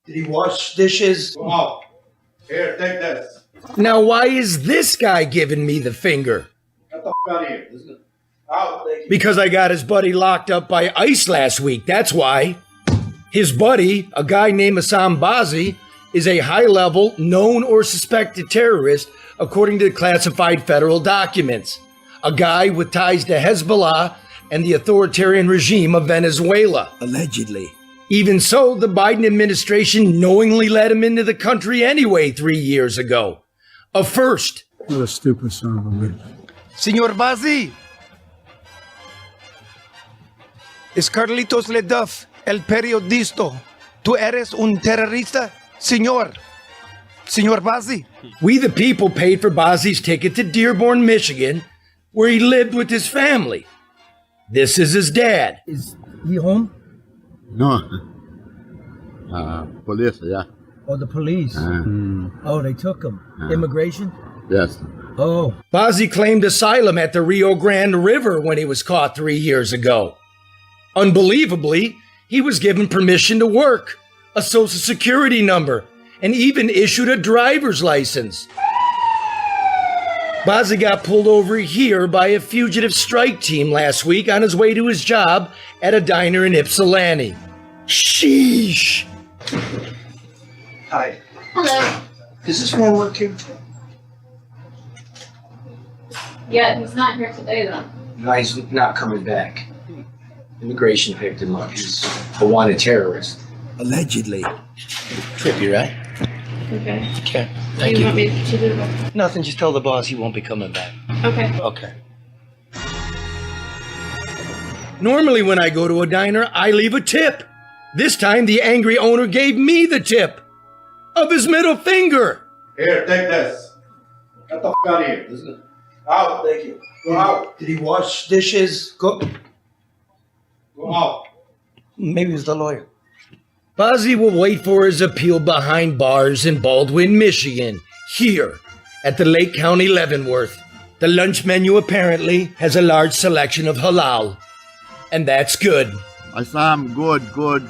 Did he wash dishes? Come on. Here, take this. Now, why is this guy giving me the finger? Get the out of here. Out. Because I got his buddy locked up by ICE last week, that's why. His buddy, a guy named Assam Bazi, is a high-level, known or suspected terrorist, according to classified federal documents. A guy with ties to Hezbollah and the authoritarian regime of Venezuela. Allegedly. Even so, the Biden administration knowingly let him into the country anyway 3 years ago. A first. What a stupid son of a bitch. Señor Bazi. Es Carlitos LeDuff, el periodista. ¿Tú eres un terrorista, señor? Señor Bazi. We the people paid for Bazi's ticket to Dearborn, Michigan, where he lived with his family. This is his dad. Is he home? No. Police, yeah. Oh, the police. Oh, they took him. Immigration? Yes. Oh. Bazi claimed asylum at the Rio Grande River when he was caught 3 years ago. Unbelievably, he was given permission to work, a social security number, and even issued a driver's license. Bazi got pulled over here by a fugitive strike team last week on his way to his job at a diner in Ypsilanti. Sheesh. Hi. Hello. Does this man work here? Yeah, he's not here today though. No, he's not coming back. Immigration picked him up. He's a wanted terrorist. Allegedly. Trippy, right? Okay. Okay. What Thank do you. you want me to do? Nothing, just tell the boss he won't be coming back. Okay. Okay. Normally when I go to a diner, I leave a tip. This time the angry owner gave me the tip of his middle finger. Here, take this. Get the out of here. Out. Thank you. Go out. Did he wash dishes? Go out. Maybe it was the lawyer. Bazi will wait for his appeal behind bars in Baldwin, Michigan, here at the Lake County Leavenworth. The lunch menu apparently has a large selection of halal. And that's good. Assam, good. Good.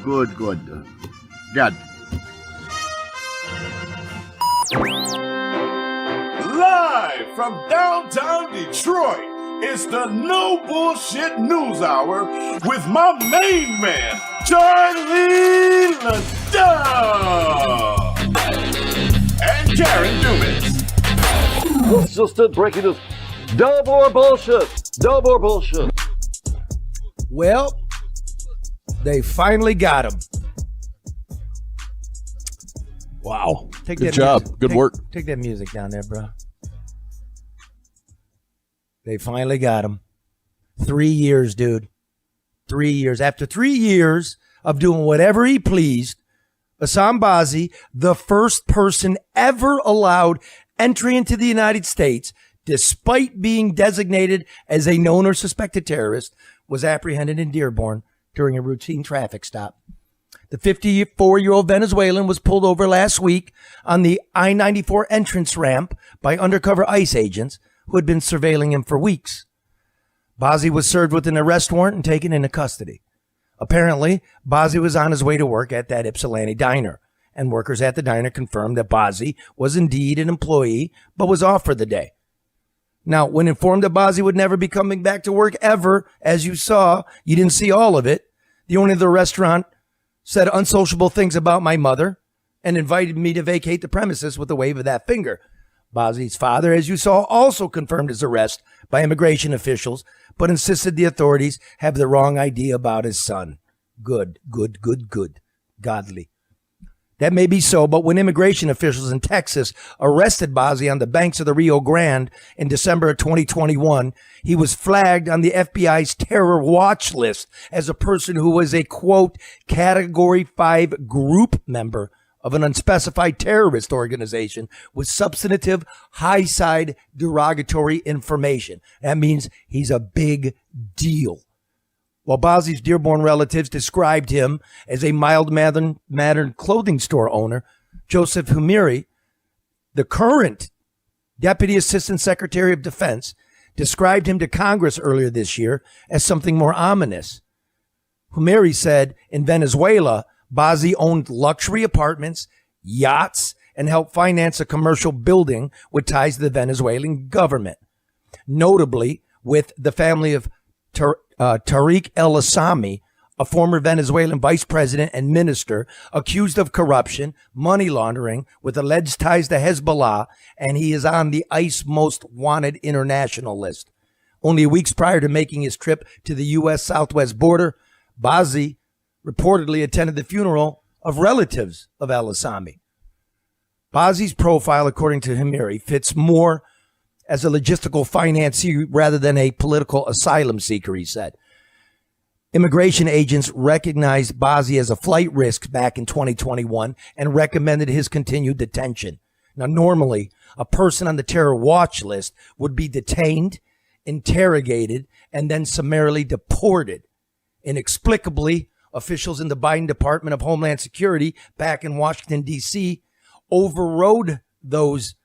Live from downtown Detroit, it's the No Bullshit News Hour with my main man, Charlie LeDuff and Karen Dumas. It's just it, breaking news. No more bullshit. No more bullshit. Well, they finally got him. Wow. Take Good that job. music- Good take- work. Take that music down there, bro. They finally got him. 3 years, dude. 3 years. After 3 years of doing whatever he pleased, Assam Bazi, the first person ever allowed entry into the United States, despite being designated as a known or suspected terrorist, was apprehended in Dearborn during a routine traffic stop. The 54-year-old Venezuelan was pulled over last week on the I-94 entrance ramp by undercover ICE agents who had been surveilling him for weeks. Bazi was served with an arrest warrant and taken into custody. Apparently, Bazi was on his way to work at that Ypsilanti diner, and workers at the diner confirmed that Bazi was indeed an employee, but was off for the day. Now, when informed that Bazi would never be coming back to work ever, as you saw, you didn't see all of it, the owner of the restaurant said unsociable things about my mother and invited me to vacate the premises with a wave of that finger. Bazi's father, as you saw, also confirmed his arrest by immigration officials, but insisted the authorities have the wrong idea about his son. Good. Godly. That may be so, but when immigration officials in Texas arrested Bazi on the banks of the Rio Grande in December of 2021, he was flagged on the FBI's terror watch list as a person who was a, quote, Category 5 group member of an unspecified terrorist organization with substantive, high-side derogatory information. That means he's a big deal. While Bazi's Dearborn relatives described him as a mild-mannered clothing store owner, Joseph Humiri, the current Deputy Assistant Secretary of Defense, described him to Congress earlier this year as something more ominous. Humiri said, in Venezuela, Bazi owned luxury apartments, yachts, and helped finance a commercial building with ties to the Venezuelan government. Notably, with the family of Tariq el-Assami, a former Venezuelan vice president and minister accused of corruption, money laundering, with alleged ties to Hezbollah, and he is on the ICE Most Wanted International list. Only weeks prior to making his trip to the U.S. southwest border, Bazi reportedly attended the funeral of relatives of el-Assami. Bazi's profile, according to Himiri, fits more as a logistical financier rather than a political asylum seeker, he said. Immigration agents recognized Bazi as a flight risk back in 2021 and recommended his continued detention. Now, normally, a person on the terror watch list would be detained, interrogated, and then summarily deported. Inexplicably, officials in the Biden Department of Homeland Security back in Washington, D.C., overrode those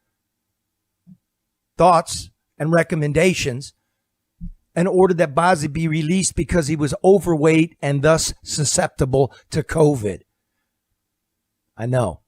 thoughts and recommendations and ordered that Bazi be released because he was overweight and thus susceptible to COVID. I know.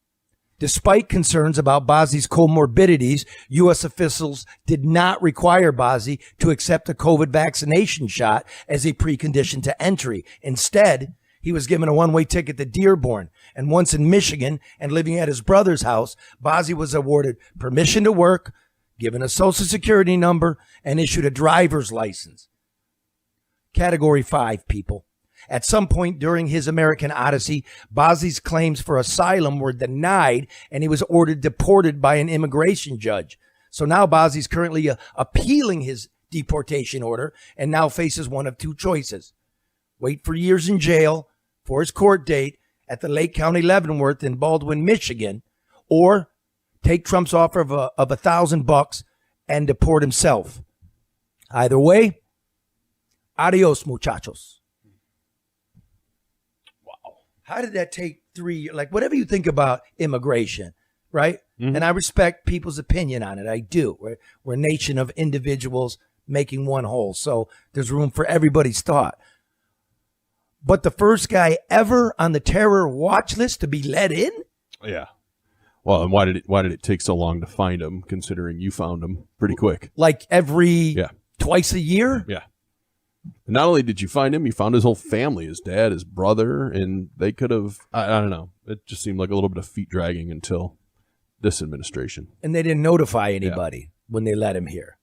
Despite concerns about Bazi's comorbidities, U.S. officials did not require Bazi to accept a COVID vaccination shot as a precondition to entry. Instead, he was given a one-way ticket to Dearborn. And once in Michigan and living at his brother's house, Bazi was awarded permission to work, given a social security number, and issued a driver's license. Category 5 people. At some point during his American Odyssey, Bazi's claims for asylum were denied and he was ordered deported by an immigration judge. So now Bazi's currently appealing his deportation order and now faces one of two choices. Wait for years in jail for his court date at the Lake County Leavenworth in Baldwin, Michigan, or take Trump's offer of $1,000 and deport himself. Either way, adios, muchachos. Wow. How did that take 3 years? Like, whatever you think about immigration, right? Mm-hmm. And I respect people's opinion on it. I do. We're a nation of individuals making one whole. So there's room for everybody's thought. But the first guy ever on the terror watch list to be let in? Yeah. Well, and why did it take so long to find him, considering you found him pretty quick? Like twice a year? Yeah. And not only did you find him, you found his whole family, his dad, his brother, and they could have, I don't know. It just seemed like a little bit of feet dragging until this administration. And they didn't notify anybody when they let him here.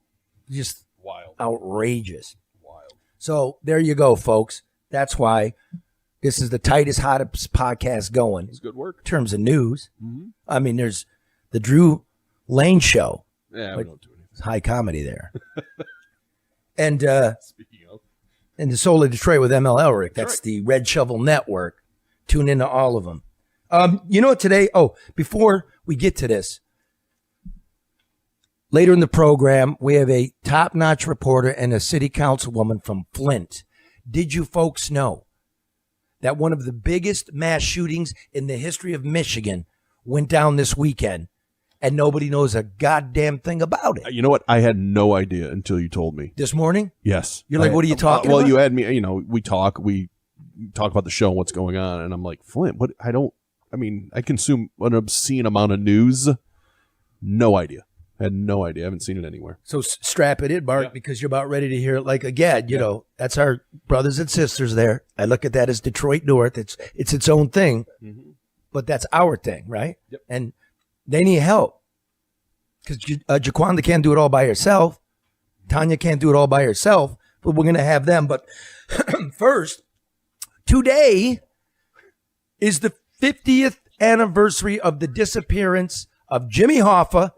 Just wild. Outrageous. Wild. So there you go, folks. That's why this is the tightest, hottest podcast going. It's good work. In terms of news. Mm-hmm. I mean, there's the Drew Lane show. Yeah, we don't do anything. It's high comedy there. And speaking of. And the Soul of Detroit with ML Elric. That's right. The Red Shovel Network. Tune into all of them. You know what today? Oh, before we get to this, later in the program, we have a top-notch reporter and a city councilwoman from Flint. Did you folks know that one of the biggest mass shootings in the history of Michigan went down this weekend and nobody knows a goddamn thing about it? You know what? I had no idea until you told me. This morning? Yes. You're like, what are you talking about? Well, you had me, we talk about the show and what's going on, and I'm like, Flint, what? I consume an obscene amount of news. No idea. I had no idea. I haven't seen it anywhere. So strap it in, Mark, because you're about ready to hear it. Like, again, you know, that's our brothers and sisters there. I look at that as Detroit North. It's its own thing, but that's our thing, right? Yep. And they need help because Jaquanda can't do it all by herself. Tanya can't do it all by herself, but we're going to have them. But first, today is the 50th anniversary of the disappearance of Jimmy Hoffa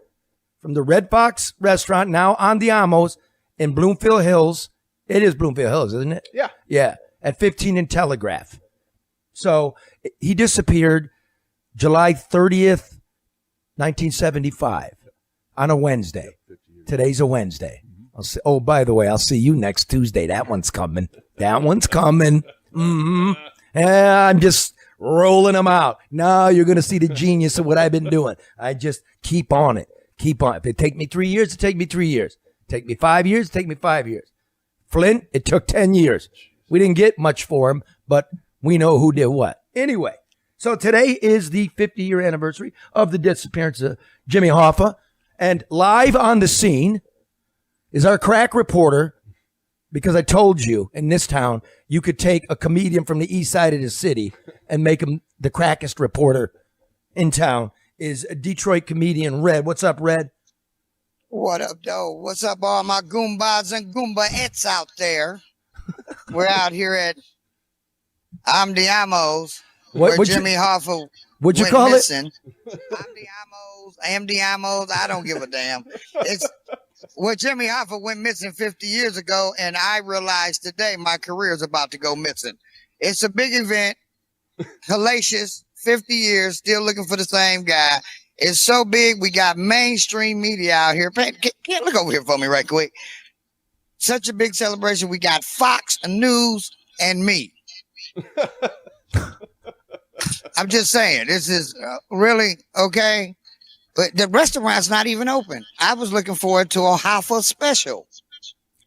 from the Red Fox restaurant, now on the Amos in Bloomfield Hills. It is Bloomfield Hills, isn't it? Yeah. Yeah, at 15 and Telegraph. So he disappeared July 30th, 1975 on a Wednesday. Today's a Wednesday. By the way, I'll see you next Tuesday. That one's coming. Mm-hmm. I'm just rolling them out. Now you're going to see the genius of what I've been doing. I just keep on it. Keep on. If it take me 3 years, it take me 3 years. Take me 5 years, take me 5 years. Flint, it took 10 years. We didn't get much for him, but we know who did what. Anyway, So today is the 50-year anniversary of the disappearance of Jimmy Hoffa. And live on the scene is our crack reporter, because I told you in this town you could take a comedian from the east side of the city and make him the crackest reporter in town, is a Detroit comedian, Red. What's up, Red? What up, though? What's up, all my Goombas and Goombaettes out there? We're out here at Adios, where Jimmy Hoffa what'd you went call missing. Adios, I don't give a damn. It's where Jimmy Hoffa went missing 50 years ago, and I realized today my career is about to go missing. It's a big event, hellacious, 50 years, still looking for the same guy. It's so big, we got mainstream media out here. Can't look over here for me right quick. Such a big celebration. We got Fox News and me. I'm just saying, this is really okay. But the restaurant's not even open. I was looking forward to a Hoffa special.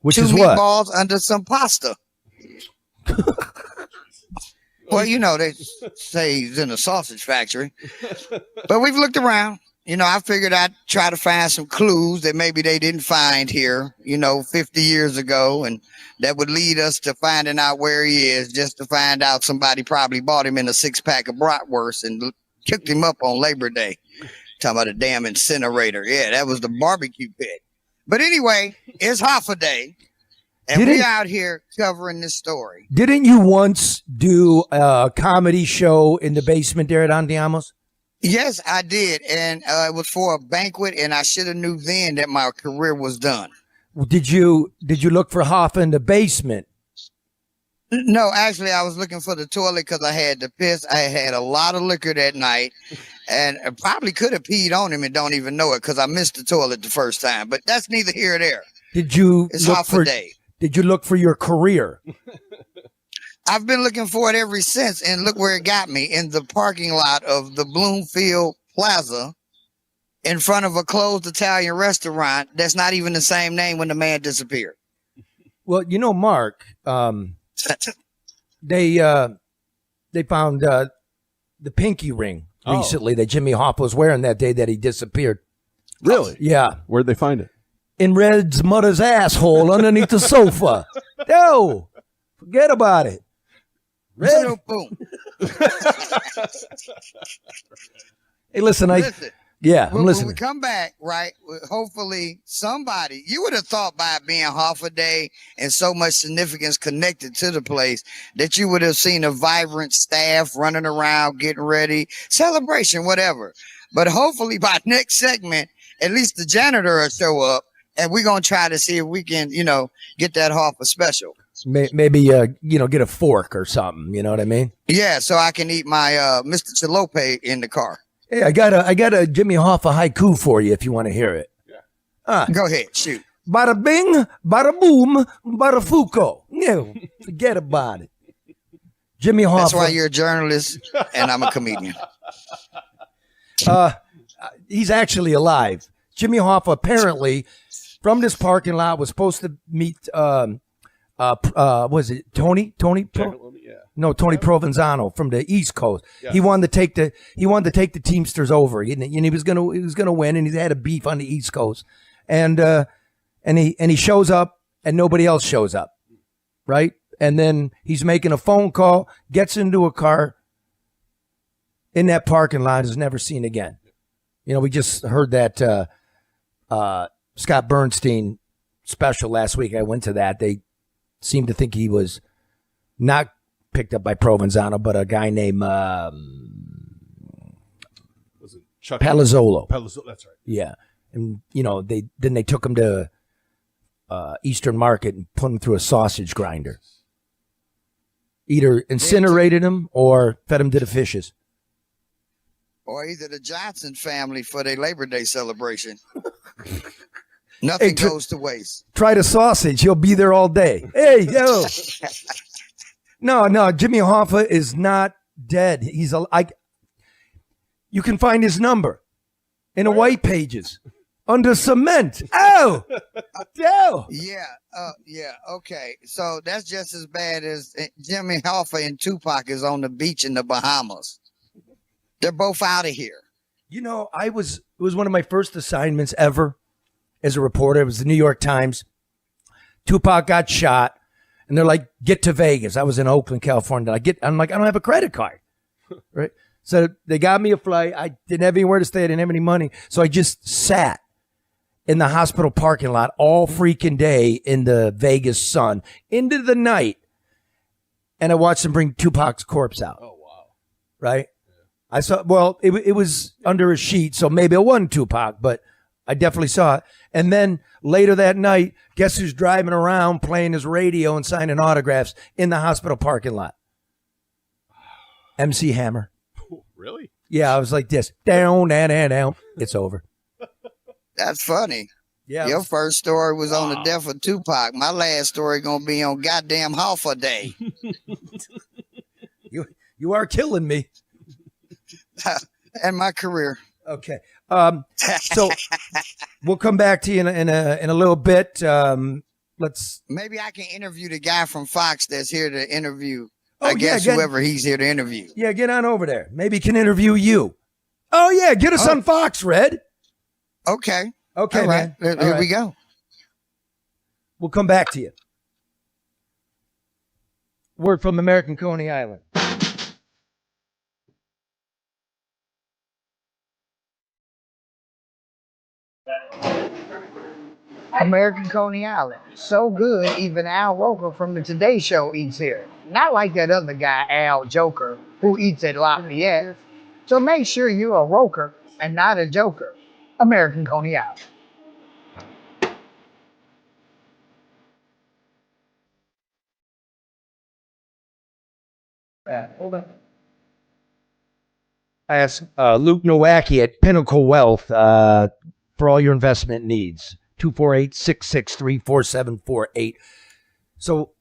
Which 2 is what? meatballs under some pasta. Well, you know, they say he's in a sausage factory. But we've looked around. You know, I figured I'd try to find some clues that maybe they didn't find here, 50 years ago. And that would lead us to finding out where he is, just to find out somebody probably bought him in a 6-pack of bratwurst and cooked him up on Labor Day. Talking about a damn incinerator. Yeah, that was the barbecue pit. But anyway, it's Hoffa Day. And we're out here covering this story. Didn't you once do a comedy show in the basement there at Andiamos? Yes, I did. And it was for a banquet, and I should have knew then that my career was done. Did you look for Hoffa in the basement? No, actually, I was looking for the toilet because I had to piss. I had a lot of liquor that night, and I probably could have peed on him and don't even know it because I missed the toilet the first time. But that's neither here or there. It's Hoffa Day. Did you look for your career? I've been looking for it ever since, and look where it got me, in the parking lot of the Bloomfield Plaza in front of a closed Italian restaurant that's not even the same name when the man disappeared. Well, Mark, they found the pinky ring recently that Jimmy Hoffa was wearing that day that he disappeared. Really? Yeah. Where'd they find it? In Red's mother's asshole underneath the sofa. No, forget about it. Red. Boom. Hey, listen, I'm when listening. we come back, right, hopefully somebody, you would have thought by it being Hoffa Day and so much significance connected to the place that you would have seen a vibrant staff running around, getting ready, celebration, whatever. But hopefully by next segment, at least the janitor will show up, and we're going to try to see if we can, get that Hoffa special. Maybe, get a fork or something. You know what I mean? Yeah, so I can eat my Mr. Chalope in the car. Hey, I got a Jimmy Hoffa haiku for you if you want to hear it. Yeah. Go ahead, shoot. Bada bing, bada boom, bada fuko. No, forget about it. Jimmy Hoffa. That's why you're a journalist and I'm a comedian. He's actually alive. Jimmy Hoffa apparently from this parking lot was supposed to meet was it Tony? Tony Provenzano from the East Coast. Yes. He wanted to take the Teamsters over, and he was gonna win, and he had a beef on the East Coast, and he shows up, and nobody else shows up, right? And then he's making a phone call, gets into a car in that parking lot, is never seen again. We just heard that Scott Bernstein special last week. I went to that. They seemed to think he was not picked up by Provenzano, but a guy named was it Chuck Palazzolo. Palazzolo, that's right. Yeah, and they took him to Eastern Market and put him through a sausage grinder. Either incinerated him or fed him to the fishes. Or either the Johnson family for their Labor Day celebration. Nothing goes to waste. Try the sausage. He'll be there all day. Hey, yo. No, Jimmy Hoffa is not dead. You can find his number in the white pages under cement. Oh. Yeah. Okay. So that's just as bad as Jimmy Hoffa and Tupac is on the beach in the Bahamas. They're both out of here. You know, it was one of my first assignments ever as a reporter. It was the New York Times. Tupac got shot, and they're like, get to Vegas. I was in Oakland, California. I'm like, I don't have a credit card. Right? So they got me a flight. I didn't have anywhere to stay. I didn't have any money. So I just sat in the hospital parking lot all freaking day in the Vegas sun into the night. And I watched them bring Tupac's corpse out. Oh, wow. Right? I saw, well, it was under a sheet, so maybe it wasn't Tupac, but I definitely saw it. And then later that night, guess who's driving around playing his radio and signing autographs in the hospital parking lot? MC Hammer. Really? Yeah, I was like this. Down, down. It's over. That's funny. Yeah. Your first story was on the death of Tupac. My last story gonna be on goddamn Hoffa Day. You are killing me. And my career. Okay. So we'll come back to you in a little bit. Let's. Maybe I can interview the guy from Fox that's here to interview. Oh, I guess yeah, whoever he's here to interview. Yeah, get on over there. Maybe he can interview you. Oh yeah, get us on Fox, Red. Okay. Okay, all right. man. Here we go. We'll come back to you. Word from American Coney Island. American Coney Island. So good, even Al Roker from the Today Show eats here. Not like that other guy, Al Joker, who eats at Lafayette. So make sure you're a Roker and not a Joker. American Coney Island. Hold on. I asked Luke Nowacki at Pinnacle Wealth for all your investment needs. 248-663-4748. So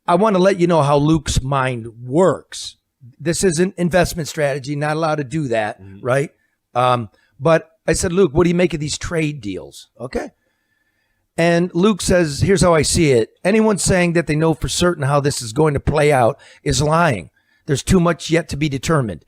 I want to let you know how Luke's mind works. This isn't investment strategy, not allowed to do that, right? But I said, Luke, what do you make of these trade deals? Okay. And Luke says, here's how I see it. Anyone saying that they know for certain how this is going to play out is lying. There's too much yet to be determined.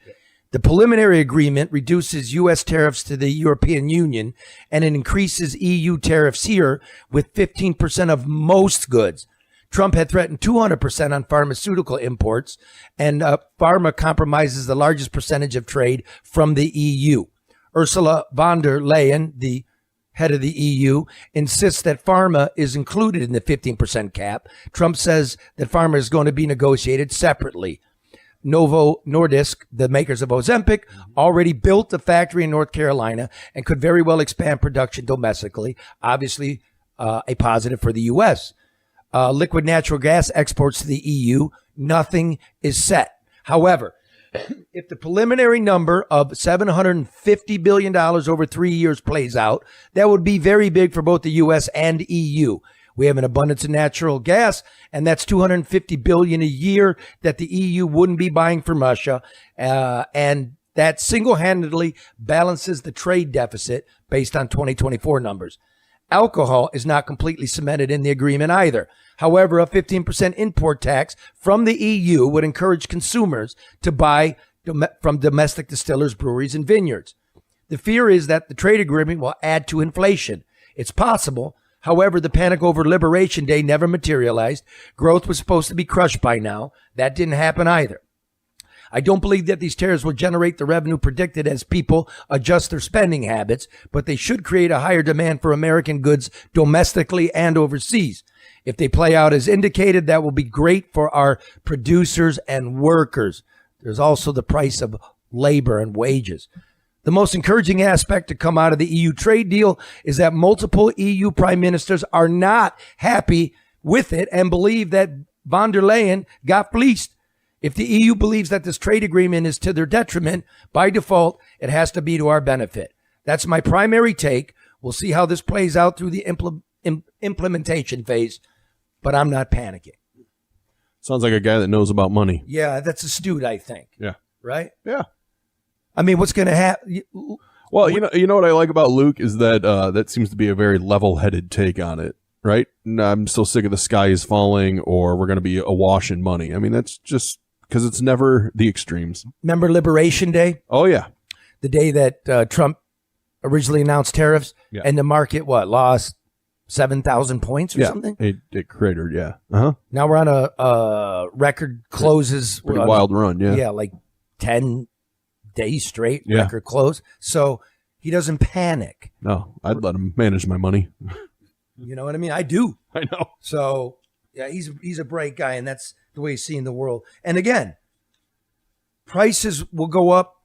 The preliminary agreement reduces U.S. tariffs to the European Union, and it increases EU tariffs here with 15% of most goods. Trump had threatened 200% on pharmaceutical imports, and pharma compromises the largest percentage of trade from the EU. Ursula von der Leyen, the head of the EU, insists that pharma is included in the 15% cap. Trump says that pharma is going to be negotiated separately. Novo Nordisk, the makers of Ozempic, already built a factory in North Carolina and could very well expand production domestically. Obviously, a positive for the U.S. Liquid natural gas exports to the EU, nothing is set. However, if the preliminary number of $750 billion over 3 years plays out, that would be very big for both the U.S. and EU. We have an abundance of natural gas, and that's $250 billion a year that the EU wouldn't be buying from Russia. And that single-handedly balances the trade deficit based on 2024 numbers. Alcohol is not completely cemented in the agreement either. However, a 15% import tax from the EU would encourage consumers to buy from domestic distillers, breweries, and vineyards. The fear is that the trade agreement will add to inflation. It's possible. However, the panic over Liberation Day never materialized. Growth was supposed to be crushed by now. That didn't happen either. I don't believe that these tariffs will generate the revenue predicted as people adjust their spending habits, but they should create a higher demand for American goods domestically and overseas. If they play out as indicated, that will be great for our producers and workers. There's also the price of labor and wages. The most encouraging aspect to come out of the EU trade deal is that multiple EU prime ministers are not happy with it and believe that von der Leyen got fleeced. If the EU believes that this trade agreement is to their detriment, by default, it has to be to our benefit. That's my primary take. We'll see how this plays out through the implementation phase, but I'm not panicking. Sounds like a guy that knows about money. Yeah, that's astute, I think. Yeah. Right? Yeah. I mean, what's going to happen? Well, you know what I like about Luke is that that seems to be a very level-headed take on it, right? I'm still sick of the sky is falling or we're going to be awash in money. I mean, that's just because it's never the extremes. Remember Liberation Day? Oh, yeah. The day that Trump originally announced tariffs, Yeah. and the market, lost 7,000 points or something? It cratered, yeah. Uh-huh. Now we're on a record closes. Pretty wild run, yeah. Yeah, like 10 days straight, Yeah. record close. So he doesn't panic. No, I'd let him manage my money. You know what I mean? I do. I know. So, yeah, he's a bright guy, and that's the way he's seeing the world. And again, prices will go up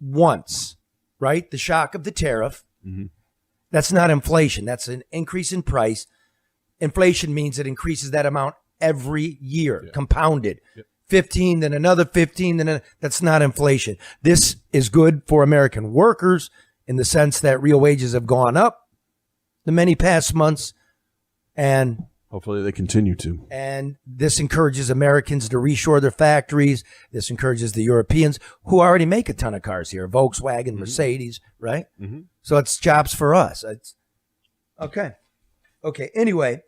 once, right? The shock of the tariff. Mm-hmm. That's not inflation. That's an increase in price. Inflation means it increases that amount every year, compounded. Yep. 15, then another 15, that's not inflation. This is good for American workers in the sense that real wages have gone up the many past months, and hopefully they continue to. And this encourages Americans to reshore their factories. This encourages the Europeans who already make a ton of cars here, Volkswagen, Mercedes, right? Mm-hmm. So it's jobs for us. It's okay. Anyway,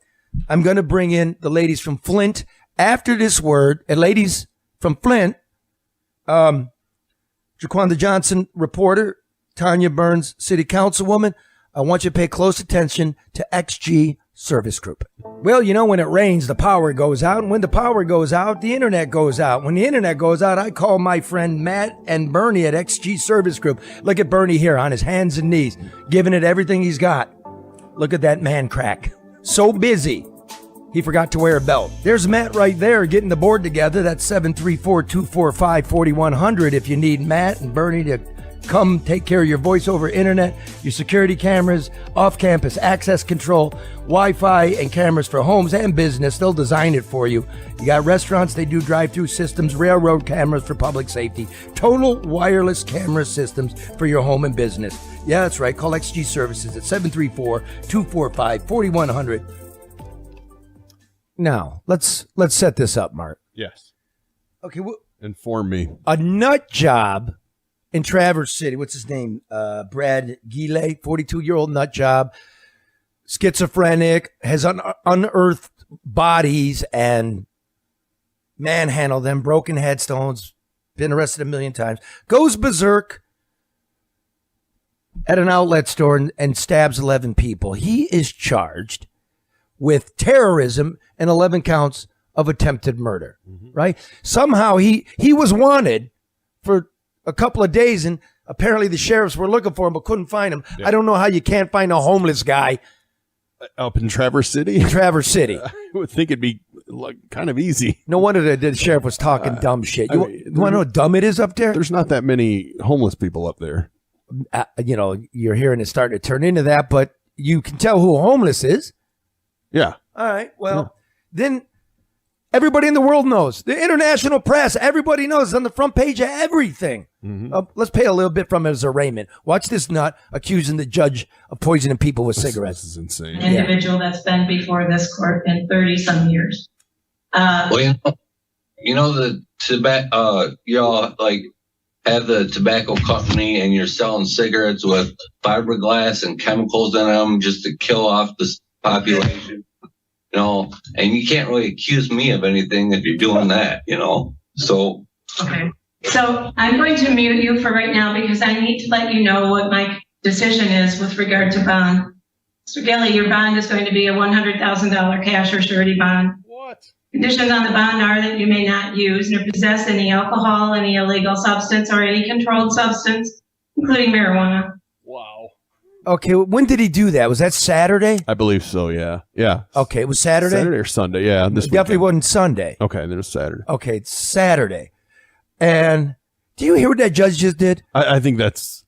I'm going to bring in the ladies from Flint after this word. And ladies from Flint, Jaquanda Johnson, reporter, Tanya Burns, city councilwoman. I want you to pay close attention to XG Service Group. Well, when it rains, the power goes out. And when the power goes out, the internet goes out. When the internet goes out, I call my friend Matt and Bernie at XG Service Group. Look at Bernie here on his hands and knees, giving it everything he's got. Look at that man crack. So busy, he forgot to wear a belt. There's Matt right there getting the board together. That's 734-245-4100 if you need Matt and Bernie to come take care of your voice over internet, your security cameras, off-campus access control, Wi-Fi, and cameras for homes and business. They'll design it for you. You got restaurants, they do drive-through systems, railroad cameras for public safety, total wireless camera systems for your home and business. Yeah, that's right. Call XG Services at 734-245-4100. Now, let's set this up, Mark. Yes. Okay, Inform me. a nut job in Traverse City. What's his name? Brad Gile, 42-year-old nut job, schizophrenic, has unearthed bodies and manhandled them, broken headstones, been arrested a million times, goes berserk at an outlet store and stabs 11 people. He is charged with terrorism and 11 counts of attempted murder, right? Somehow he was wanted for a couple of days, and apparently the sheriffs were looking for him but couldn't find him. Yeah. I don't know how you can't find a homeless guy Up in Traverse City? in Traverse City. I would think it'd be kind of easy. No wonder the sheriff was talking dumb shit. You want to know how dumb it is up there? There's not that many homeless people up there. You're hearing it starting to turn into that, but you can tell who homeless is. Yeah. All right. Well, then everybody in the world knows. The international press, everybody knows. It's on the front page of everything. Mm-hmm. Let's pay a little bit from it as arraignment. Watch this nut accusing the judge of poisoning people with cigarettes. This is insane. An individual that's been before this court in 30-some years. The tobacco, y'all have the tobacco company and you're selling cigarettes with fiberglass and chemicals in them just to kill off the population, and you can't really accuse me of anything if you're doing that, so. Okay. So I'm going to mute you for right now because I need to let you know what my decision is with regard to bond. Mr. Gelly, your bond is going to be a $100,000 cash or surety bond. What? Conditions on the bond are that you may not use nor possess any alcohol, any illegal substance, or any controlled substance, including marijuana. Wow. Okay, when did he do that? Was that Saturday? I believe so, yeah. Yeah. Okay, it was Saturday? Saturday or Sunday, yeah. It definitely wasn't Sunday. Okay, then it was Saturday. Okay, it's Saturday. And do you hear what that judge just did? I think that's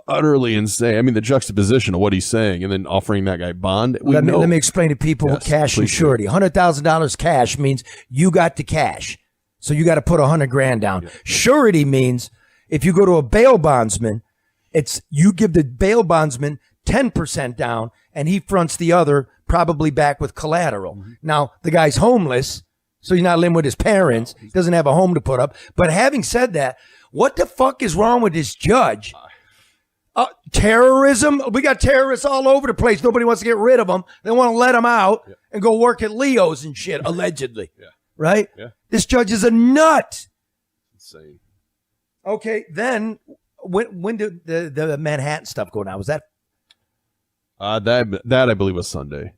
utterly insane. I mean, the juxtaposition of what he's saying and then offering that guy bond. Let me explain to people what cash and surety. $100,000 cash means you got the cash. So you got to put $100,000 down. Yeah. Surety means if you go to a bail bondsman, it's you give the bail bondsman 10% down and he fronts the other probably back with collateral. Mm-hmm. Now, the guy's homeless, so he's not living with his parents. He doesn't have a home to put up. But having said that, what the fuck is wrong with this judge? Terrorism? We got terrorists all over the place. Nobody wants to get rid of them. They want to let them out and go work at Leo's and shit, allegedly. Yeah. Right? Yeah. This judge is a nut. insane. Okay, then when did the Manhattan stuff go down? Was that That I believe was Sunday.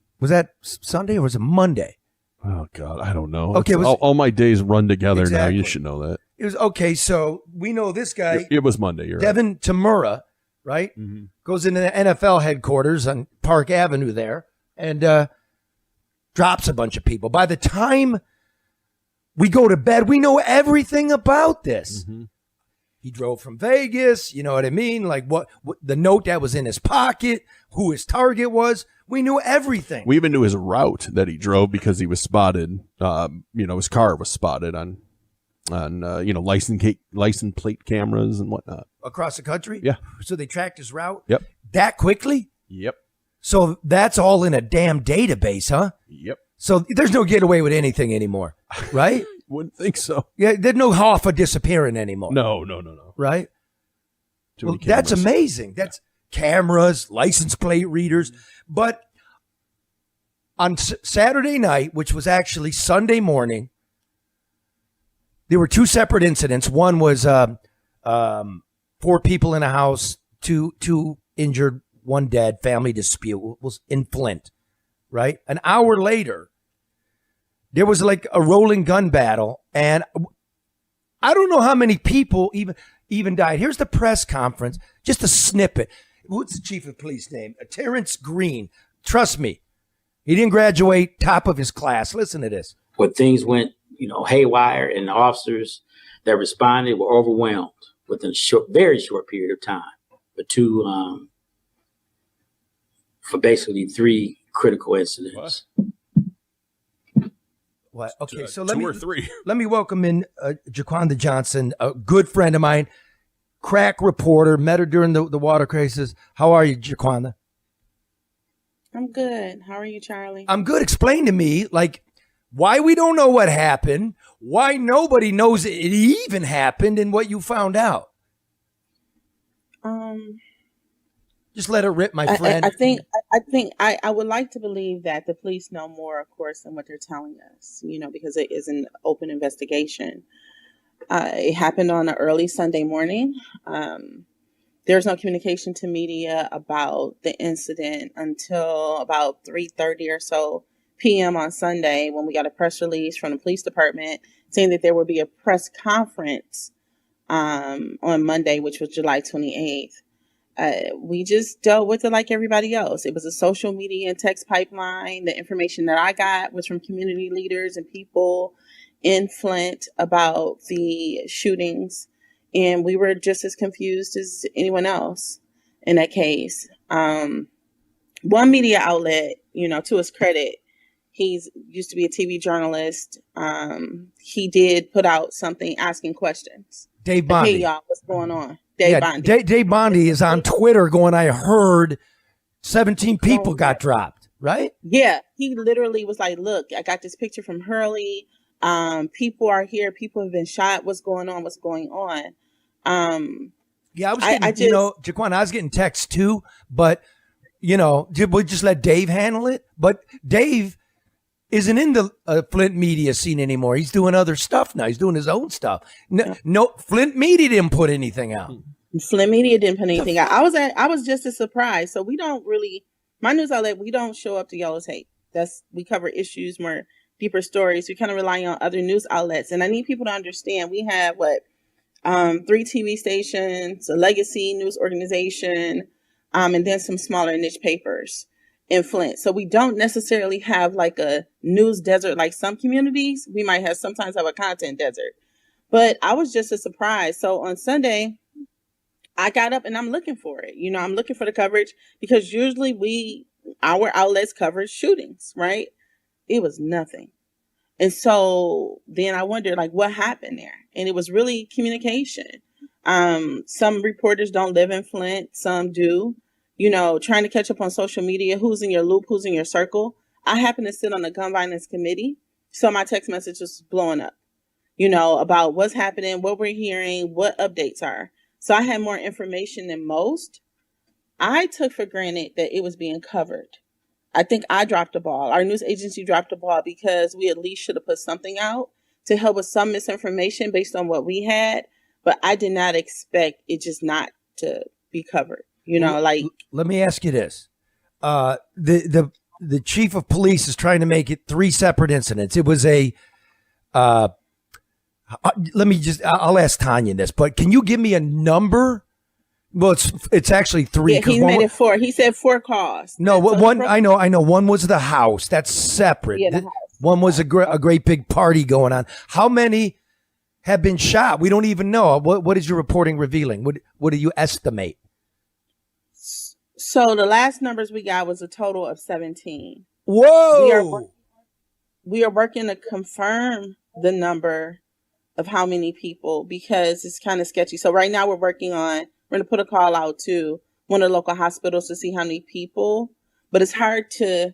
Sunday or was it Monday? Oh God, I don't know. Okay, all my days run together now. Exactly. You should know that. It was okay. So we know this guy. It was Monday. You're Devin Tamura, right? Mm-hmm. Goes into the NFL headquarters on Park Avenue there and drops a bunch of people. By the time we go to bed, we know everything about this. Mm-hmm. He drove from Vegas. You know what I mean? Like what the note that was in his pocket, who his target was. We knew everything. We even knew his route that he drove because he was spotted. His car was spotted on license plate cameras and whatnot Across the country? Yeah. So they tracked his route? Yep. That quickly? Yep. So that's all in a damn database, huh? Yep. So there's no get away with anything anymore, right? Wouldn't think so. Yeah, there's no Hoffa disappearing anymore. No. Right? Too Well, many that's cameras. amazing. That's cameras, license plate readers. But on Saturday night, which was actually Sunday morning, there were two separate incidents. One was 4 people in a house, two injured, 1 dead, family dispute. It was in Flint, right? An hour later, there was like a rolling gun battle, and I don't know how many people even died. Here's the press conference, just a snippet. What's the chief of police name? Terrence Green. Trust me, he didn't graduate top of his class. Listen to this. When things went, haywire, and the officers that responded were overwhelmed within a very short period of time. For basically 3 critical incidents. What? Okay, so 2 or 3. Let me welcome in Jaquanda Johnson, a good friend of mine, crack reporter, met her during the water crisis. How are you, Jaquanda? I'm good. How are you, Charlie? I'm good. Explain to me, why we don't know what happened, why nobody knows it even happened, and what you found out. Just let it rip, my friend. I think I would like to believe that the police know more, of course, than what they're telling us, because it is an open investigation. It happened on an early Sunday morning. There's no communication to media about the incident until about 3:30 or so p.m. on Sunday, when we got a press release from the police department saying that there would be a press conference on Monday, which was July 28th. We just dealt with it like everybody else. It was a social media and text pipeline. The information that I got was from community leaders and people in Flint about the shootings. And we were just as confused as anyone else in that case. One media outlet, to his credit, he's used to be a TV journalist. He did put out something asking questions. Dave Bondi. Hey, y'all, what's going on? Dave Bondi. Dave Bondi is on Twitter going, I heard 17 people got dropped, right? Yeah, he literally was like, look, I got this picture from Hurley. People are here. People have been shot. What's going on? What's going on? Yeah, I was getting, Jaquan, I was getting texts too, but, we just let Dave handle it. But Dave isn't in the Flint media scene anymore. He's doing other stuff now. He's doing his own stuff. No, Flint media didn't put anything out. Flint media didn't put anything out. I was just as surprised. So we don't really, my news outlet, we don't show up to Yellow Tape. We cover issues, more deeper stories. We kind of rely on other news outlets. And I need people to understand we have 3 TV stations, a legacy news organization, and then some smaller niche papers in Flint. So we don't necessarily have like a news desert like some communities. We might sometimes have a content desert. But I was just as surprised. So on Sunday, I got up and I'm looking for it. I'm looking for the coverage because usually our outlets cover shootings, right? It was nothing. And so then I wondered, what happened there? And it was really communication. Some reporters don't live in Flint. Some do. Trying to catch up on social media. Who's in your loop? Who's in your circle? I happen to sit on the gun violence committee. So my text message was blowing up, about what's happening, what we're hearing, what updates are. So I had more information than most. I took for granted that it was being covered. I think I dropped the ball. Our news agency dropped the ball because we at least should have put something out to help with some misinformation based on what we had, but I did not expect it just not to be covered. Like, let me ask you this. The chief of police is trying to make it 3 separate incidents. It was I'll ask Tanya this, but can you give me a number? Well, it's actually 3. Yeah, he made it 4. He said 4 calls. No, one I know. One was the house. That's separate. Yeah, the house. One was a great big party going on. How many have been shot? We don't even know. What is your reporting revealing? What do you estimate? So the last numbers we got was a total of 17. Whoa! We are working to confirm the number of how many people, because it's kind of sketchy. So right now we're going to put a call out to one of the local hospitals to see how many people, but it's hard to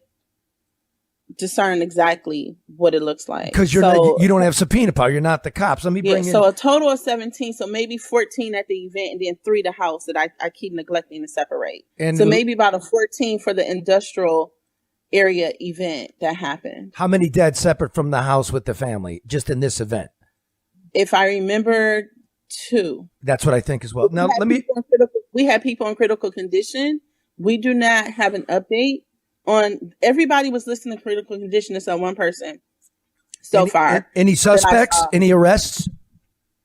discern exactly what it looks like. Because you don't have subpoena power. You're not the cops. Let me bring in. So a total of 17. So maybe 14 at the event and then 3 the house that I keep neglecting to separate. And so maybe about a 14 for the industrial area event that happened. How many dead separate from the house with the family just in this event? If I remember, 2. That's what I think as well. Now we had people in critical condition. We do not have an update on. Everybody was listed in critical condition except one person so far. Any suspects? Any arrests?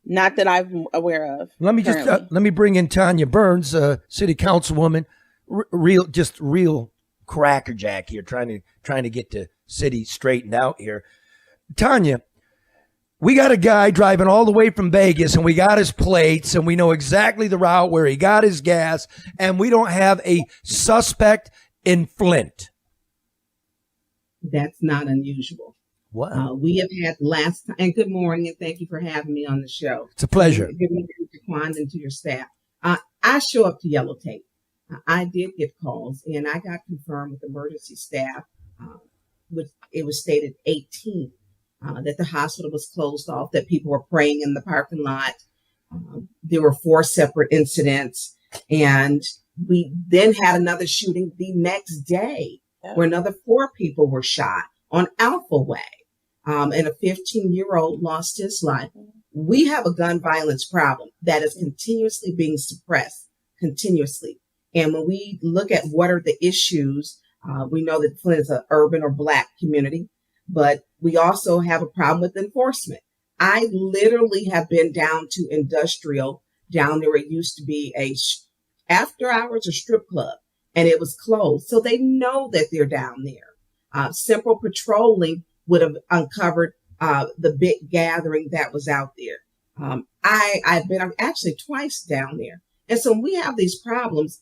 Not that I'm aware of. Let me bring in Tanya Burns, city councilwoman, real crackerjack here, trying to get the city straightened out here. Tanya, we got a guy driving all the way from Vegas, and we got his plates, and we know exactly the route where he got his gas, and we don't have a suspect in Flint. That's not unusual. Wow. We have had last time, and good morning, and thank you for having me on the show. It's a pleasure. Good morning to Quan and to your staff. I show up to Yellow Tape. I did get calls, and I got confirmed with emergency staff, it was stated 18. That the hospital was closed off, that people were praying in the parking lot. There were 4 separate incidents. And we then had another shooting the next day where another 4 people were shot on Alpha Way. And a 15-year-old lost his life. We have a gun violence problem that is continuously being suppressed, continuously. And when we look at what are the issues, we know that Flint is an urban or Black community. But we also have a problem with enforcement. I literally have been down to industrial, down there. It used to be a after hours or strip club, and it was closed. So they know that they're down there. Simple patrolling would have uncovered the big gathering that was out there. I've been actually twice down there. And so when we have these problems,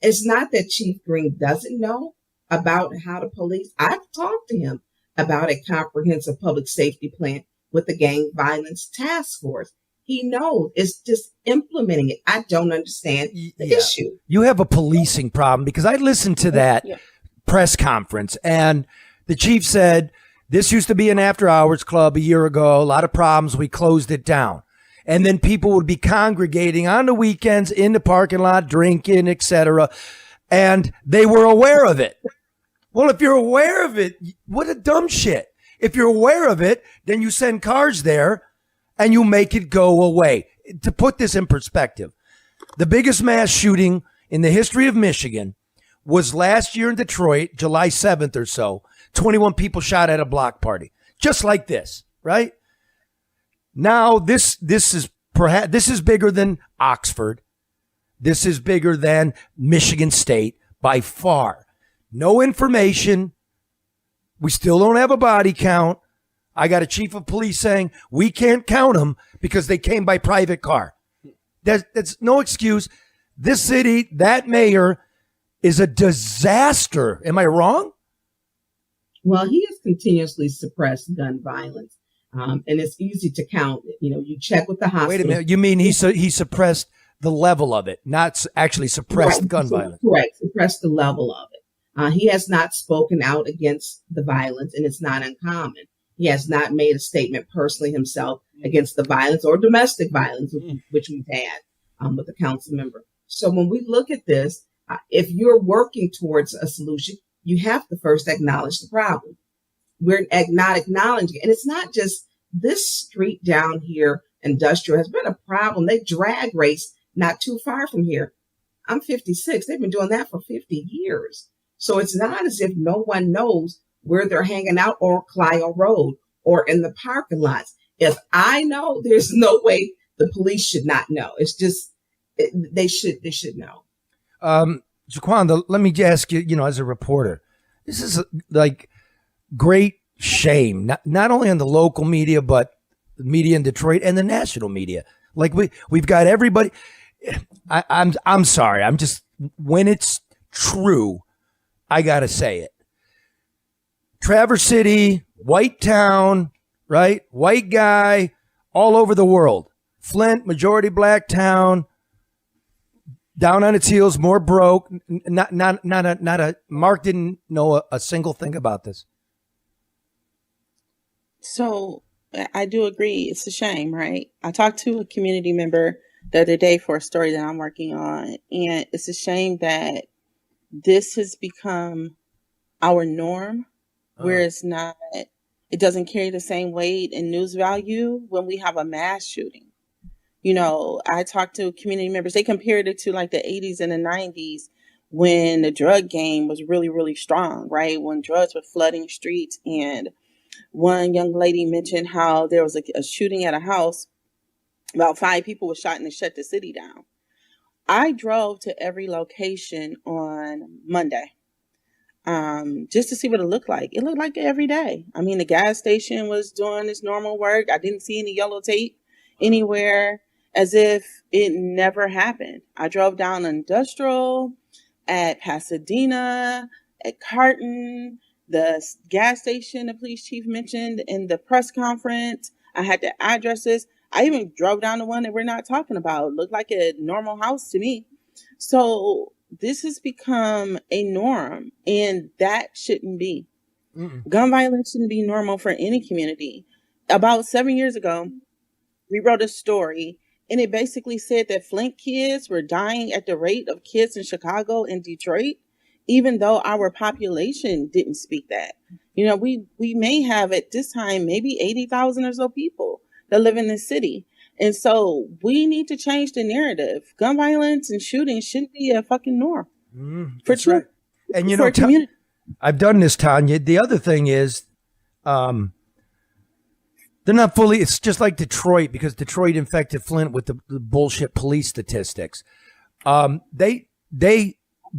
it's not that Chief Green doesn't know about how to police. I've talked to him about a comprehensive public safety plan with the gang violence task force. He knows. It's just implementing it. I don't understand the issue. You have a policing problem, because I listened to that press conference, and the chief said, this used to be an after hours club a year ago. A lot of problems. We closed it down. And then people would be congregating on the weekends in the parking lot, drinking, etc. And they were aware of it. Well, if you're aware of it, what a dumb shit. If you're aware of it, then you send cars there and you make it go away. To put this in perspective, the biggest mass shooting in the history of Michigan was last year in Detroit, July 7th or so. 21 people shot at a block party. Just like this, right? Now, this is bigger than Oxford. This is bigger than Michigan State by far. No information. We still don't have a body count. I got a chief of police saying we can't count them because they came by private car. That's no excuse. This city, that mayor is a disaster. Am I wrong? Well, he has continuously suppressed gun violence. And it's easy to count. You check with the hospital. Wait a minute. You mean he suppressed the level of it, not actually suppressed gun violence? Correct. Suppressed the level of it. He has not spoken out against the violence, and it's not uncommon. He has not made a statement personally himself against the violence or domestic violence, which we've had with the council member. So when we look at this, if you're working towards a solution, you have to first acknowledge the problem. We're not acknowledging, and it's not just this street down here, Industrial, has been a problem. They drag race not too far from here. I'm 56. They've been doing that for 50 years. So it's not as if no one knows where they're hanging out or Clio Road or in the parking lots. If I know, there's no way the police should not know. It's just, they should know. Jaquan, let me ask you, as a reporter, this is like great shame, not only on the local media, but the media in Detroit and the national media. Like we've got everybody. I'm sorry. I'm just, when it's true, I got to say it. Traverse City, white town, right? White guy all over the world. Flint, majority black town, down on its heels, more broke. Not a Mark didn't know a single thing about this. So I do agree. It's a shame, right? I talked to a community member the other day for a story that I'm working on, and it's a shame that this has become our norm, where it's not, it doesn't carry the same weight and news value when we have a mass shooting. I talked to community members, they compared it to like the 80s and the 90s when the drug game was really, really strong, right? When drugs were flooding streets. And one young lady mentioned how there was a shooting at a house. About 5 people were shot and they shut the city down. I drove to every location on Monday just to see what it looked like. It looked like every day. I mean, the gas station was doing its normal work. I didn't see any yellow tape anywhere, as if it never happened. I drove down Industrial, at Pasadena, at Carton, the gas station the police chief mentioned in the press conference. I had the addresses. I even drove down the one that we're not talking about. It looked like a normal house to me. So this has become a norm, and that shouldn't be. Gun violence shouldn't be normal for any community. About 7 years ago, we wrote a story, and it basically said that Flint kids were dying at the rate of kids in Chicago and Detroit, even though our population didn't speak that. We may have at this time maybe 80,000 or so people that live in this city. And so we need to change the narrative. Gun violence and shooting shouldn't be a fucking norm. That's right. And I've done this, Tanya. The other thing is, they're not fully, it's just like Detroit, because Detroit infected Flint with the bullshit police statistics. They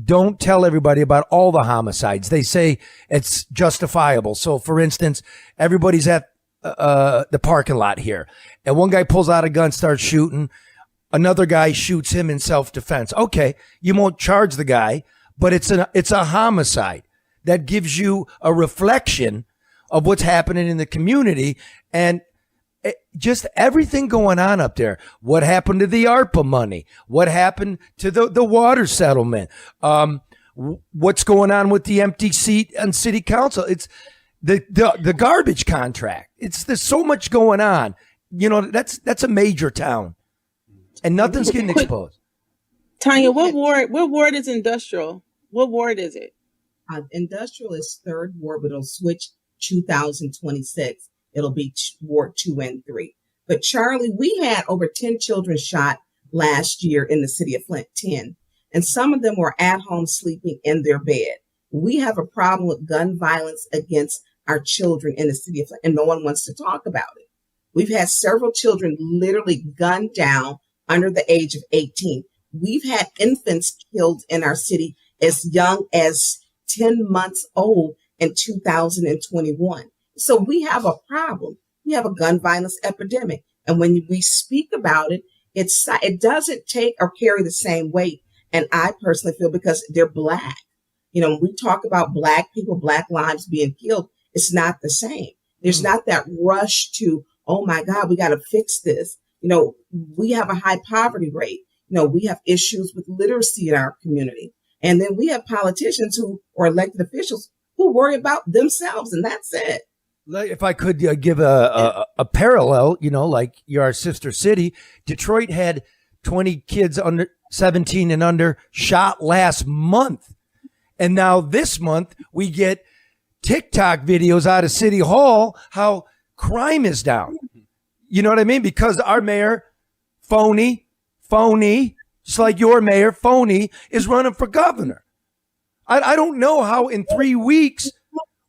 don't tell everybody about all the homicides. They say it's justifiable. So for instance, everybody's at the parking lot here, and one guy pulls out a gun, starts shooting. Another guy shoots him in self-defense. Okay, you won't charge the guy, but it's a homicide. That gives you a reflection of what's happening in the community, and just everything going on up there. What happened to the ARPA money? What happened to the water settlement? What's going on with the empty seat on city council? It's the garbage contract. There's so much going on. That's a major town, and nothing's getting exposed. Tanya, what ward is Industrial? What ward is it? Industrial is 3rd Ward, but it'll switch 2026. It'll be Ward 2 and 3. But Charlie, we had over 10 children shot last year in the city of Flint, 10. And some of them were at home sleeping in their bed. We have a problem with gun violence against our children in the city of Flint, and no one wants to talk about it. We've had several children literally gunned down under the age of 18. We've had infants killed in our city as young as 10 months old in 2021. So we have a problem. We have a gun violence epidemic. And when we speak about it, it doesn't take or carry the same weight. And I personally feel because they're Black. When we talk about Black people, Black lives being killed, it's not the same. There's not that rush to, oh my God, we got to fix this. We have a high poverty rate. We have issues with literacy in our community. And then we have politicians or elected officials who worry about themselves, and that's it. If I could give a parallel, like your sister city, Detroit had 20 kids under 17 and under shot last month. And now this month we get TikTok videos out of City Hall, how crime is down. You know what I mean? Because our mayor, phony, just like your mayor, phony, is running for governor. I don't know how in 3 weeks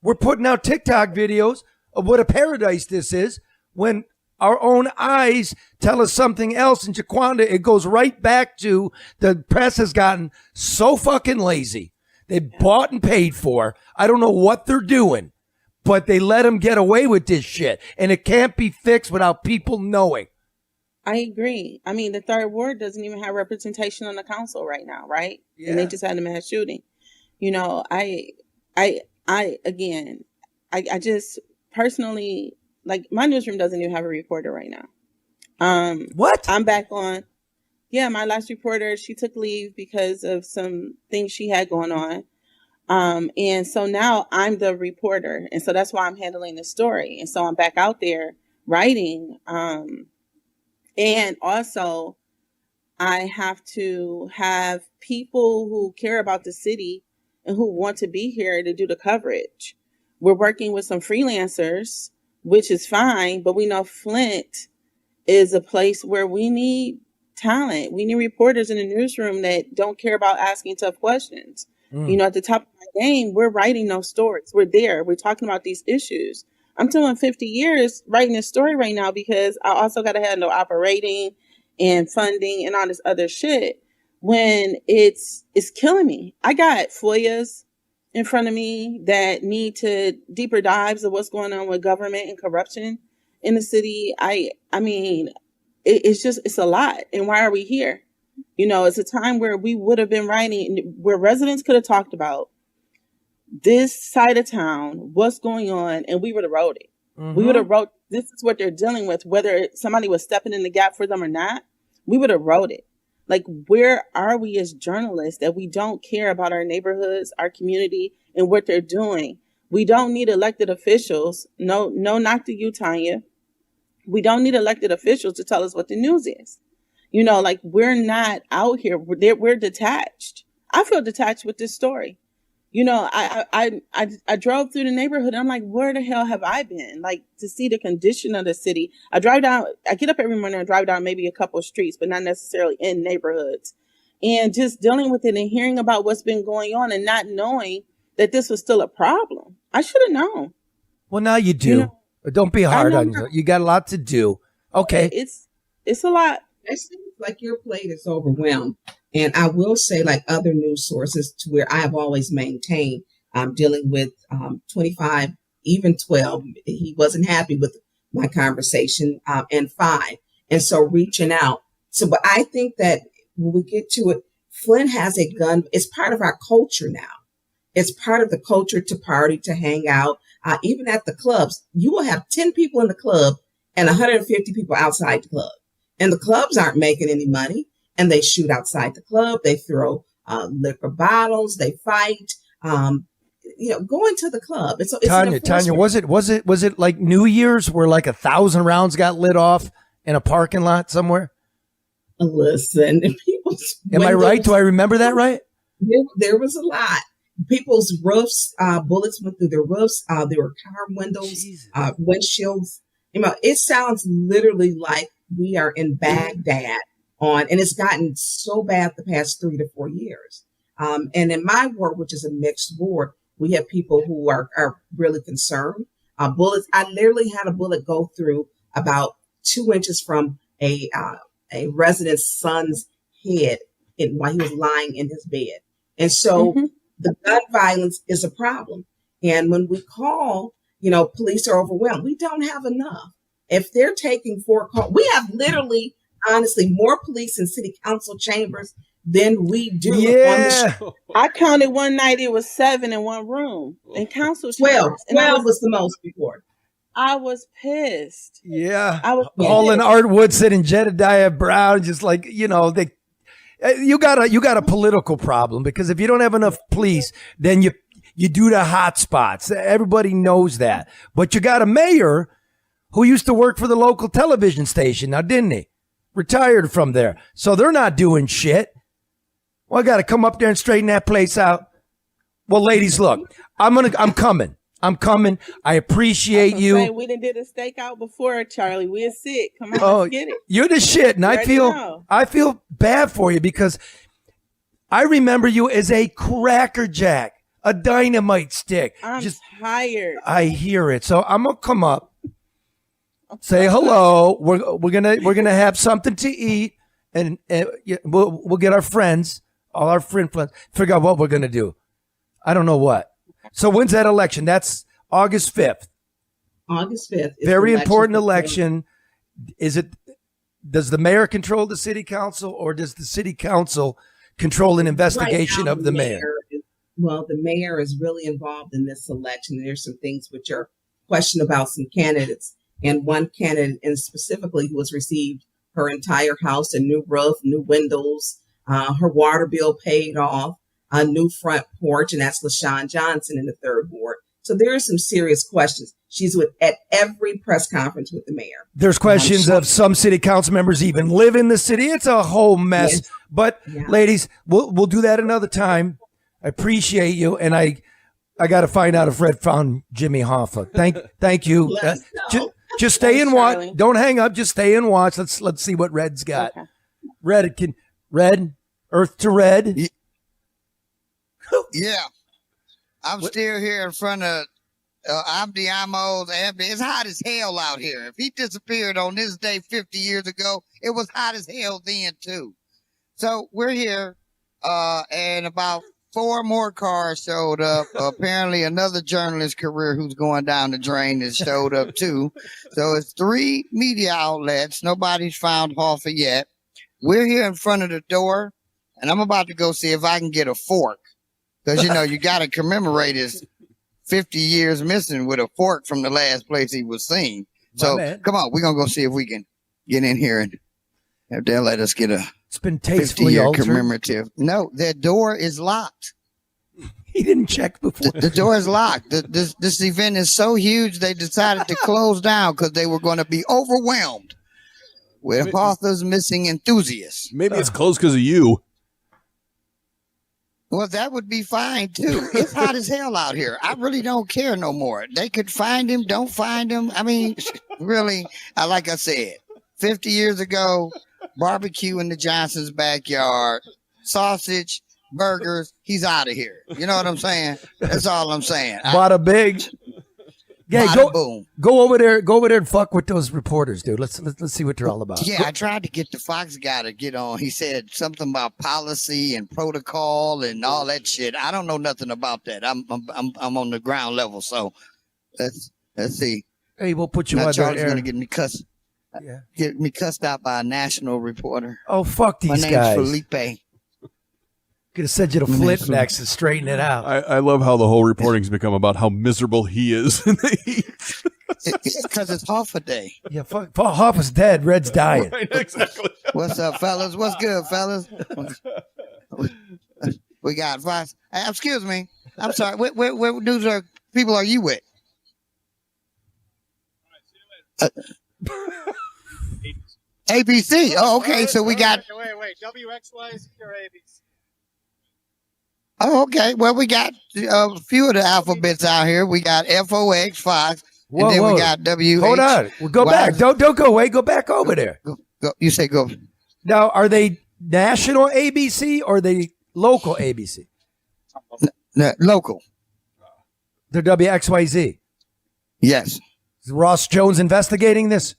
we're putting out TikTok videos of what a paradise this is when our own eyes tell us something else. In Jaquanda, it goes right back to the press has gotten so fucking lazy. They bought and paid for. I don't know what they're doing, but they let them get away with this shit. And it can't be fixed without people knowing. I agree. I mean, the third ward doesn't even have representation on the council right now, right? Yeah. And they just had a mass shooting. You know, I just personally, like, my newsroom doesn't even have a reporter right now. What? I'm back on. Yeah, my last reporter, she took leave because of some things she had going on. And so now I'm the reporter. And so that's why I'm handling the story. And so I'm back out there writing. And also I have to have people who care about the city and who want to be here to do the coverage. We're working with some freelancers, which is fine, but we know Flint is a place where we need talent. We need reporters in the newsroom that don't care about asking tough questions. You know, at the top of my game, we're writing those stories. We're there. We're talking about these issues. I'm doing 50 years writing this story right now because I also got to handle operating and funding and all this other shit when it's killing me. I got FOIAs in front of me that need to deeper dives of what's going on with government and corruption in the city. I mean, it's a lot. And why are we here? You know, it's a time where we would have been writing, where residents could have talked about this side of town, what's going on, and we would have wrote it. We would have wrote, this is what they're dealing with, whether somebody was stepping in the gap for them or not, we would have wrote it. Like, where are we as journalists that we don't care about our neighborhoods, our community, and what they're doing? We don't need elected officials. No, not to you, Tanya. We don't need elected officials to tell us what the news is. You know, like, we're not out here. We're detached. I feel detached with this story. You know, I drove through the neighborhood and I'm like, where the hell have I been? Like, to see the condition of the city. I drive down, I get up every morning and drive down maybe a couple of streets, but not necessarily in neighborhoods. And just dealing with it and hearing about what's been going on and not knowing that this was still a problem. I should have known. Well, now you do. You know, But don't be hard on you. You got a lot to do. Okay. It's a lot. It seems like your plate is overwhelmed. And I will say, like other news sources, to where I have always maintained, dealing with 25, even 12. He wasn't happy with my conversation, and 5. And so reaching out. So, but I think that when we get to it, Flint has a gun. It's part of our culture now. It's part of the culture to party, to hang out. Even at the clubs, you will have 10 people in the club and 150 people outside the club. And the clubs aren't making any money. And they shoot outside the club. They throw liquor bottles. They fight. You know, going to the club. It's Tanya, was it like New Year's where like 1,000 rounds got lit off in a parking lot somewhere? Listen, am I right? Do I remember that right? There was a lot. People's roofs, bullets went through their roofs. There were car windows, windshields. You know, it sounds literally like we are in Baghdad. And it's gotten so bad the past 3 to 4 years. And in my ward, which is a mixed ward, we have people who are really concerned. Bullets. I literally had a bullet go through about 2 inches from a resident's son's head while he was lying in his bed. And so the gun violence is a problem. And when we call, you know, police are overwhelmed. We don't have enough. If they're taking 4 calls, we have literally, honestly, more police in city council chambers than we do on the street. I counted one night, it was 7 in one room in council 12 chambers. was the most before. I was pissed. Yeah. I was Holland Art Woodson and Jedediah Brown, just like, you know, you got a political problem, because if you don't have enough police, then you do the hot spots. Everybody knows that. But you got a mayor who used to work for the local television station now, didn't he? Retired from there. So they're not doing shit. Well, I got to come up there and straighten that place out. Well, ladies, look, I'm coming. I'm coming. I appreciate Say, you. we done did a stakeout before, Charlie. We're sick. Come on, Oh, let's get it. you're the shit, and You I already feel know. bad for you because I remember you as a crackerjack, a dynamite stick. I'm tired. I hear it, so I'm gonna come up, say hello. We're gonna have something to eat, and we'll get our friends, all our friends, figure out what we're gonna do. I don't know what. So when's that election? That's August 5th. August 5th. is Very the important for election. Does the mayor control the city council, or does the city council control an investigation Right now, of the mayor? Well, the mayor is really involved in this election. There's some things which are questioned about some candidates, and one candidate, and specifically, who has received her entire house, a new roof, new windows, her water bill paid off, a new front porch, and that's LaShawn Johnson in the 3rd Ward. So there are some serious questions. She's at every press conference with the mayor. There's questions of some city council members even live in the city. It's a whole mess. Yes. But ladies, we'll do that another time. I appreciate you, and I got to find out if Red found Jimmy Hoffa. Thank you. Just stay and watch. Charlie. Don't hang up. Just stay and watch. Let's see what Red's got. Okay. Red, Earth to Red. Yeah. I'm still here in front of Abdi Amo's. It's hot as hell out here. If he disappeared on this day 50 years ago, it was hot as hell then too. So we're here, and about 4 more cars showed up. Apparently another journalist career who's going down the drain has showed up too. So it's 3 media outlets. Nobody's found Hoffa yet. We're here in front of the door, and I'm about to go see if I can get a fork. Because, you got to commemorate his 50 years missing with a fork from the last place he was seen. So, come on, we're going to go see if we can get in here and if they'll let us get a It's been tastefully 50-year altered. commemorative. No, their door is locked. He didn't check before. The door is locked. This event is so huge, they decided to close down because they were going to be overwhelmed with Hoffa's missing enthusiasts. Maybe it's closed because of you. Well, that would be fine, too. It's hot as hell out here. I really don't care no more. They could find him, don't find him. I mean, really, like I said, 50 years ago, barbecue in the Johnson's backyard, sausage, burgers, he's out of here. You know what I'm saying? That's all I'm saying. Bada big. Yeah, go over there and fuck with those reporters, dude. Let's see what they're all about. Yeah, I tried to get the Fox guy to get on. He said something about policy and protocol and all that shit. I don't know nothing about that. I'm on the ground level, so let's see. Hey, we'll put you now on Charlie's there. gonna get me cussed. Yeah. Get me cussed out by a national reporter. Oh, fuck these My name's guys. Felipe. Gonna send you to Flint next and straighten it out. I love how the whole reporting's become about how miserable he is in the heat. It's because it's Hoffa Day. Yeah, fuck. Hoffa's dead. Red's dying. Right, exactly. What's up, fellas? What's good, fellas? We got Fox. Excuse me. I'm sorry. What news people are you with? ABC. Oh, okay. So we got. Wait. WXYZ or ABC? Oh, okay. Well, we got a few of the alphabets out here. We got FOX, Fox, and then we got WH. Hold on. Well, go back. Don't go away. Go back over there. Go. You say go. Now, are they national ABC or are they local ABC? Local. They're WXYZ. Yes. Is Ross Jones investigating this?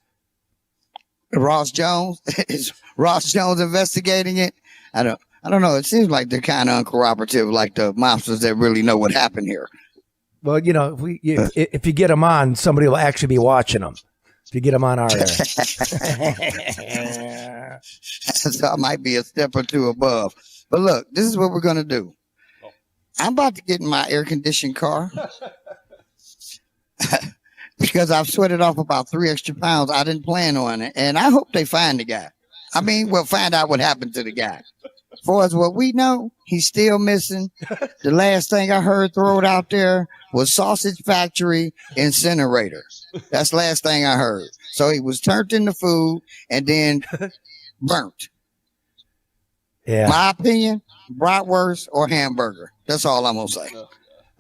Ross Jones? Is Ross Jones investigating it? I don't know. It seems like they're kind of uncooperative, like the mobsters that really know what happened here. Well, if you get them on, somebody will actually be watching them. If you get them on our air. So I might be a step or two above. But look, this is what we're going to do. I'm about to get in my air-conditioned car because I've sweated off about 3 extra pounds. I didn't plan on it. And I hope they find the guy. I mean, we'll find out what happened to the guy. For as what we know, he's still missing. The last thing I heard thrown out there was sausage factory incinerator. That's the last thing I heard. So he was turned into food and then burnt. Yeah. My opinion, bratwurst or hamburger. That's all I'm going to say.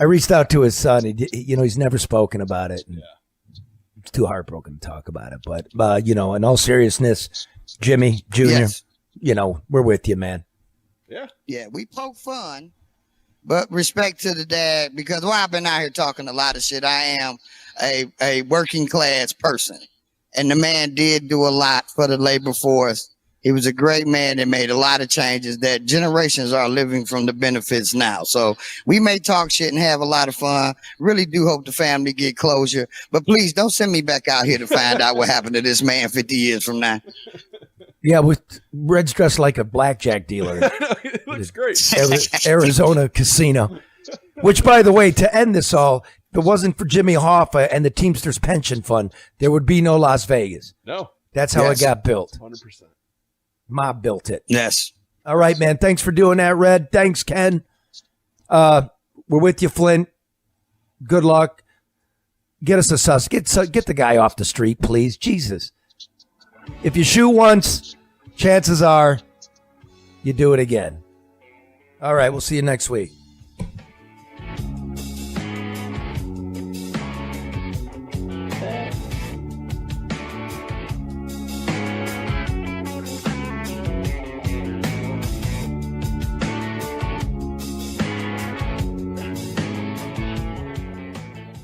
I reached out to his son. He's never spoken about it. It's too heartbroken to talk about it. But, in all seriousness, Jimmy Jr., Yes. We're with you, man. Yeah, we poke fun, but respect to the dad, because while I've been out here talking a lot of shit, I am a working class person. And the man did do a lot for the labor force. He was a great man that made a lot of changes that generations are living from the benefits now. So we may talk shit and have a lot of fun. Really do hope the family get closure. But please don't send me back out here to find out what happened to this man 50 years from now. Yeah, with Red's dressed like a blackjack dealer. It looks great. Arizona casino. Which, by the way, to end this all, if it wasn't for Jimmy Hoffa and the Teamsters pension fund, there would be no Las Vegas. No. That's how it got built. 100%. Mob built it. Yes. All right, man. Thanks for doing that, Red. Thanks, Ken. We're with you, Flint. Good luck. Get us a sus. Get the guy off the street, please. Jesus. If you shoot once, chances are you do it again. All right, we'll see you next week.